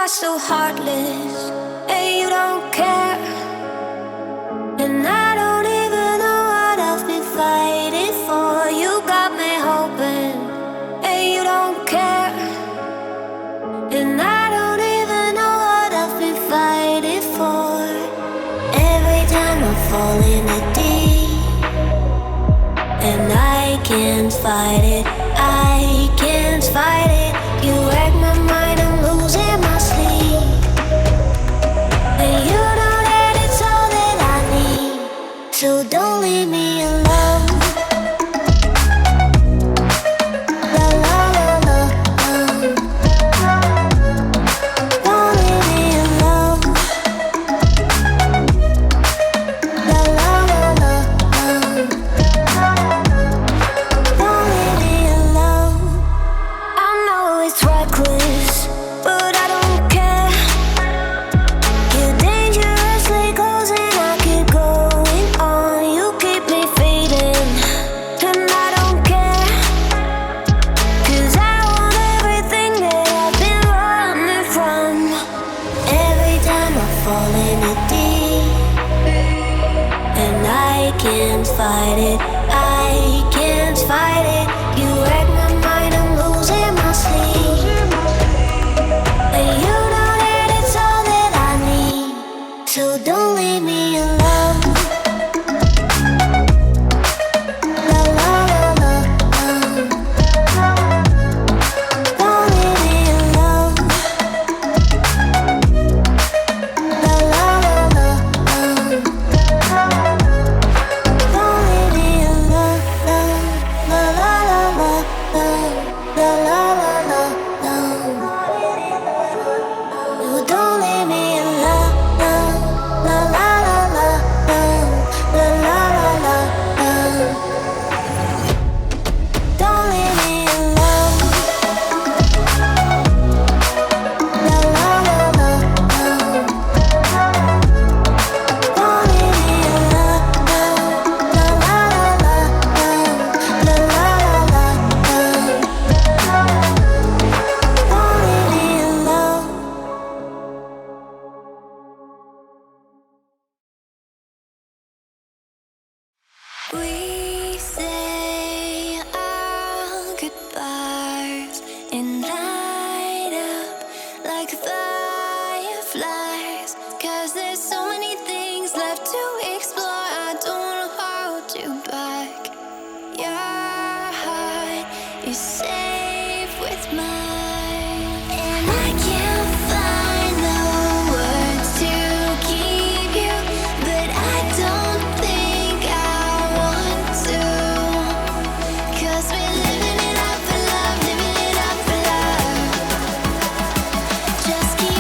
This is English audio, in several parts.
are so heartless, and you don't care. And I don't even know what I've been fighting for. You got me hoping, and you don't care. And I don't even know what I've been fighting for. Every time I fall in the deep, and I can't fight it, I can't fight it. You wreck my mind, I'm losing my sleep. And you know that it's all that I need, so don't leave me alone. La la la la, don't leave me alone. La la la la, don't leave me alone. I know it's reckless, but I don't care. You're dangerously close and I keep going on. You keep me fading, and I don't care. 'Cause I want everything that I've been running from. Every time I fall in the deep, and I can't fight it, I can't fight it. You wreck my mind, I'm losing my sleep. And you know that it's all that I need, so don't leave me alone. La la la la, don't leave me alone. La la la la, don't leave me alone. La la la la, la la la la, you don't leave me alone. La la la la, la la la la, don't leave me alone. La la la la, don't leave me alone. La la la la, la la la la, don't leave me alone. We say our goodbyes and light up like fireflies. 'Cause there's so many things left to explore. I don't wanna hold you back. Your heart is safe with mine, and I can't find the words to keep you, but I don't think I want to. 'Cause we're living it up for love, living it up for love. Just keep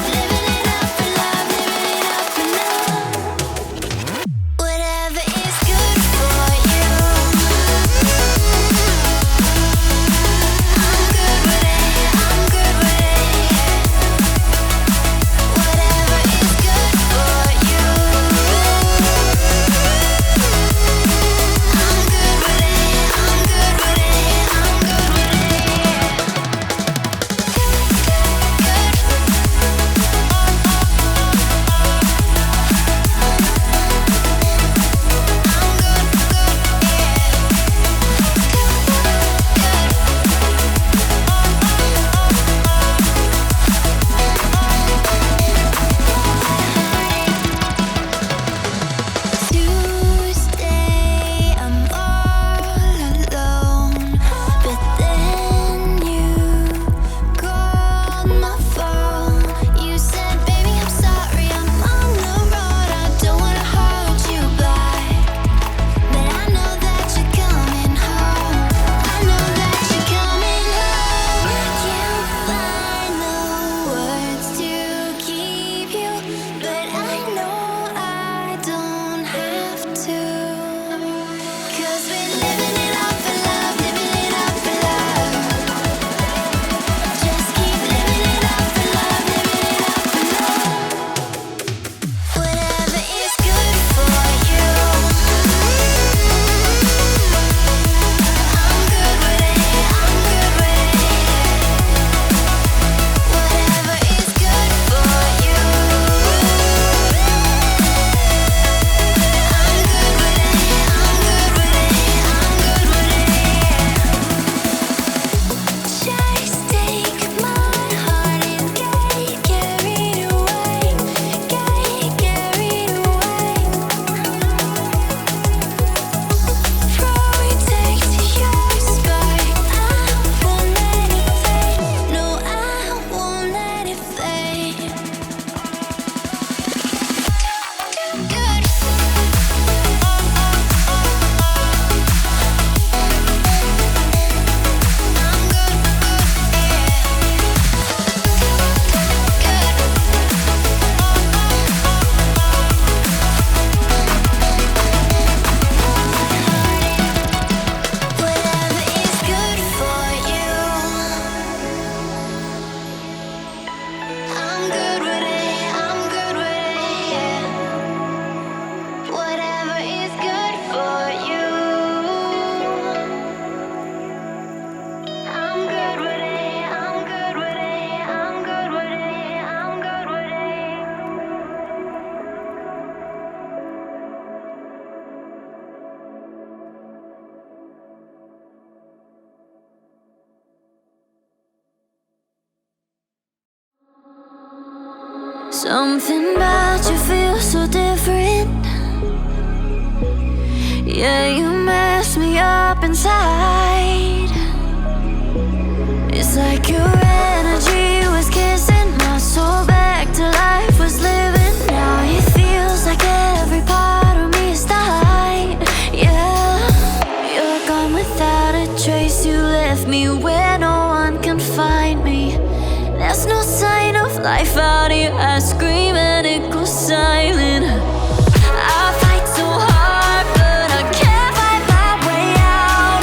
Something about you feels so different. Yeah, you mess me up inside. It's like your energy was kissing my soul back to life, was living. Now it feels like every part of me is died. Yeah, you're gone without a trace. You left me where no one can find me. There's no sign of life out here. I scream and it goes silent. I fight so hard, but I can't find my way out.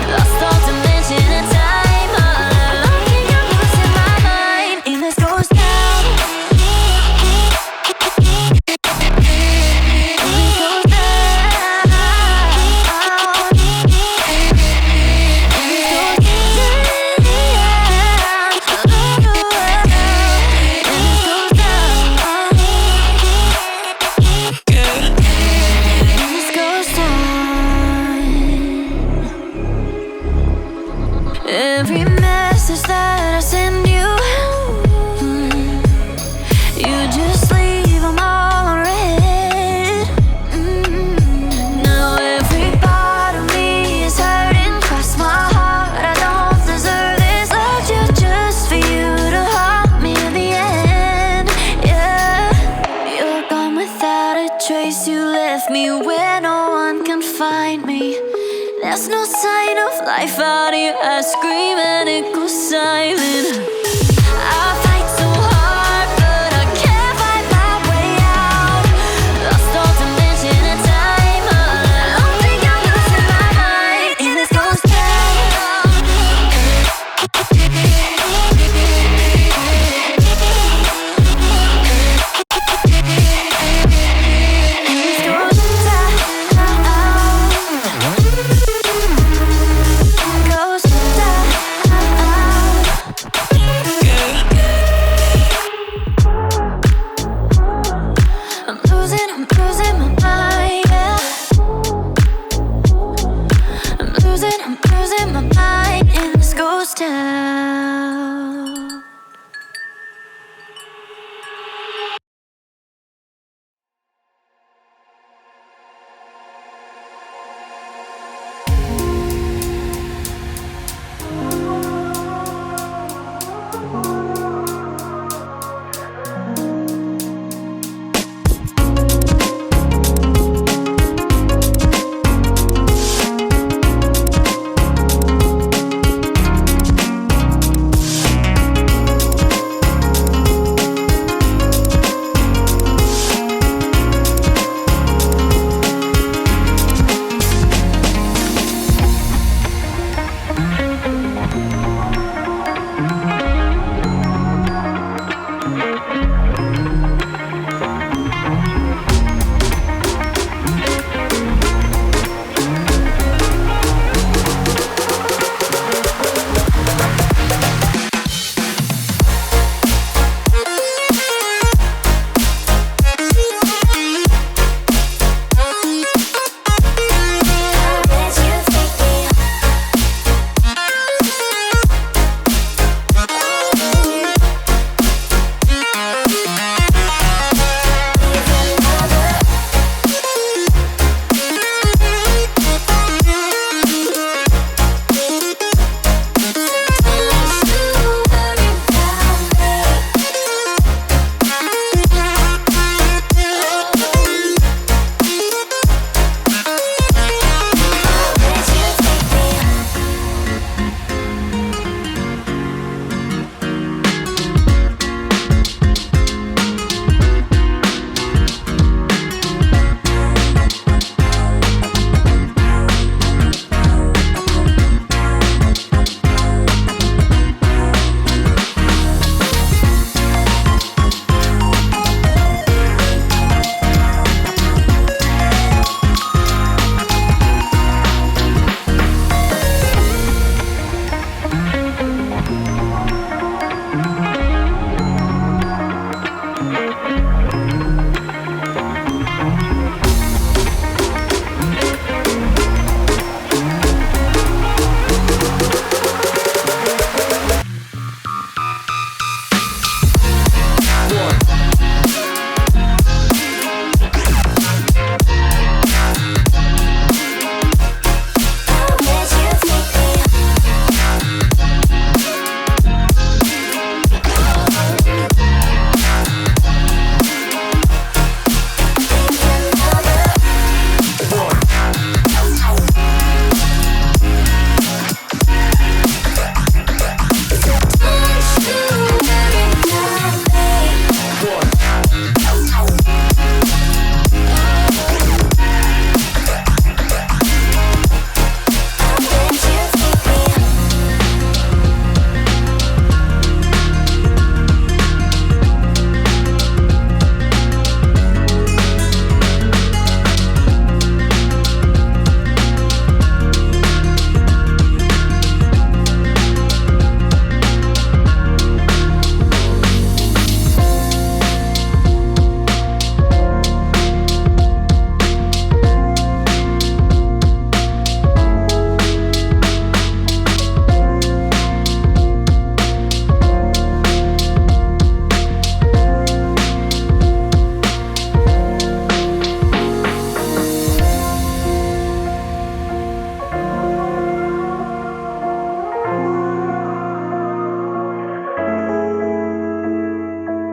Lost all dimension and time. All alone, you're losing my mind. And this goes down. And this goes down. And this goes down. Every message that I send you, you just leave them all unread. Now every part of me is hurting. Cross my heart, I don't deserve this. Loved you just for you to haunt me in the end. Yeah, you're gone without a trace. You left me where no one can find me. There's no sign of life out here. I scream and it goes silent.